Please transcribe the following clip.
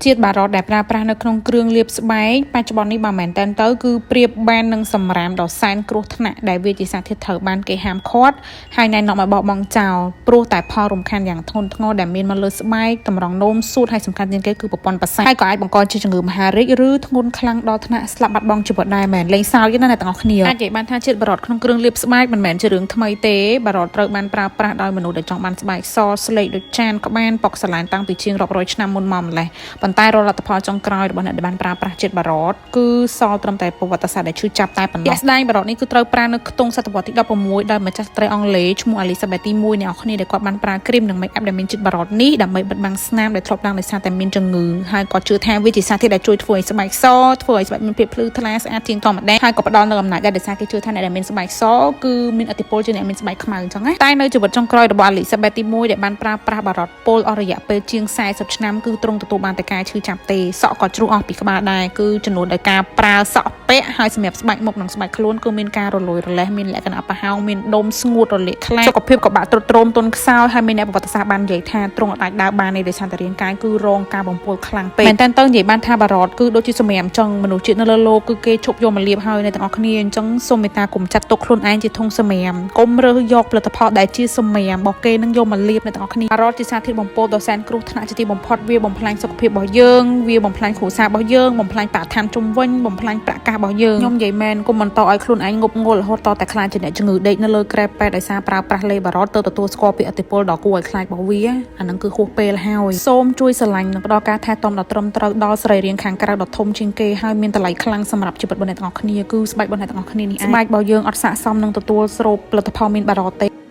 ជាតិបារតដែលប្រើប្រាស់នៅក្នុងគ្រឿងលាបស្បែកបច្ចុប្បន្ននេះបើមែនតើទៅគឺប្រៀបបាននឹងសម្រាមដ៏សែនគ្រោះថ្នាក់ដែលវាជាសារធាតុត្រូវបានគេហាមឃាត់ហើយណែនាំឲ្យបោះបង់ចោលព្រោះតែផលរំខានយ៉ាងធ្ងន់ធ្ងរដែលមានមកលើស្បែកតម្រង់នោមសួតហើយសំខាន់ជាងគេគឺប្រព័ន្ធប្រសាទហើយក៏អាចបង្កជាជំងឺមហារីកឬធ្ងន់ខ្លាំងដល់ថ្នាក់ស្លាប់បាត់បង់ជីវិតដែរមែនលេងសើចទេណាអ្នកទាំងអស់គ្នាអាចនិយាយបានថាជាតិបារតក្នុងគ្រឿងលាបស្បែកមិនមែនជារឿងថ្មីទេបារតត្រូវបានប្រើប្រាស់ដោយមនុស្សដែលចង់បានស្បែកសស្លេកដូចចានក្បានប៉ុកសាឡានតាំងពីជាងរាប់រយឆ្នាំមុនមកម្ល៉េះប៉ុន្តែរលទ្ធផលចុងក្រោយរបស់អ្នកដែលបានប្រើប្រាស់ជាតិបារតគឺសល់ត្រឹមតែប្រវត្តិសាស្ត្រដែលឈឺចាប់តែប៉ុណ្ណោះជាក់ស្ដែងបារតនេះគឺត្រូវប្រើនៅក្នុងសតវត្សទី16ដោយម្ចាស់ស្ត្រីអង់គ្លេសឈ្មោះ Elizabeth ទី1អ្នកនរគ្នាដែលគាត់បានប្រើគ្រីមនិង make up ដែលមានជាតិបារតនេះដើម្បីបិទបាំងស្នាមដែលធ្លាប់ឡើងដោយសារតែមានជំងឺហើយក៏ជឿថាវាជាសារធាតុដែលជួយធ្វើឲ្យស្បែកសធ្វើឲ្យស្បែកមានភាពភ្លឺថ្លាស្អាតជាងធម្មតាហើយក៏ផ្ដល់នូវអំណាចដែលដោយសារគេជឿថាអ្នកដែលមានស្បែកសគឺមានឥទ្ធិពលជាងអ្នកមានស្បែកខ្មៅអញ្ចឹងណាតែនៅជីវិតចុងក្រោយរបស់ Elizabeth ទី1ដែលបានប្រើប្រាស់បារតពោលអស់រយៈពេលជាង40ឆ្នាំគឺទ្រង់ទទួលបានតែការឈឺចាប់ទេសក់ក៏ជ្រុះអស់ពីក្បាលដែរគឺចំនួនដោយការប្រើសក់ពាក់ហើយសម្រាប់ស្បែកមុខនិងស្បែកខ្លួនគឺមានការរលួយរលែសមានលក្ខណៈប្រហោងមានដុំស្ងួតរលាកខ្លាំងសុខភាពក៏បាក់ទ្រុឌទ្រោមទន់ខ្សោយហើយមានអ្នកប្រវត្តិសាស្ត្របាននិយាយថាទ្រង់អាចដើរបានដោយសារតែរាងកាយគឺរងការបំពុលខ្លាំងពេកមែនតើនិយាយបានថាបារតគឺដូចជាសម្រាប់ចង់មនុស្សជាតិនៅលើโลกគឺគេឈប់យកមកលាបហើយអ្នកទាំងអស់គ្នាអញ្ចឹងសូមមេត្តាកុំចាត់ទុកខ្លួនឯងជាធុងសម្រាប់កុំរើសយកផលិតផលដែលជាសម្រាប់របស់គេនឹងយកមកលាបអ្នកទាំងអស់គ្នាបារតជាសារធាតុបំពុលដ៏សែនគ្រោះថ្នាក់ជាទីបំផុតវាបំផ្លាញសុខភាពរបស់យើងវាបំផ្លាញគ្រួសាររបស់យើងបំផ្លាញបរិស្ថានជុំវិញបំផ្លាញប្រាក់កាសរបស់យើងខ្ញុំនិយាយមែនកុំបន្តឲ្យខ្លួនឯងងប់ងល់រហូតតតែខ្លាចជាអ្នកជំងឺដេកនៅលើក្រែពេទ្យដោយសារប្រើប្រាស់លេបារតទៅទទួលស្គាល់ពីឥទ្ធិពលដ៏គួរឲ្យខ្លាចរបស់វាអាហ្នឹងគឺហួសពេលហើយសូមជួយស្រឡាញ់និងផ្ដល់ការថែទាំដ៏ត្រឹមត្រូវដល់សរីរាង្គខាងក្រៅដ៏ធំជាងគេហើយមានតម្លៃខ្លាំងសម្រាប់ជីវិតរបស់អ្នកទាំងអស់គ្នាគឺស្បែករបស់អ្នកទាំងអស់គ្នានេះស្បែករបស់យើងអត់ស័ក្តិសមនឹងទទួលស្រូបផលិតផលមានបារតទេ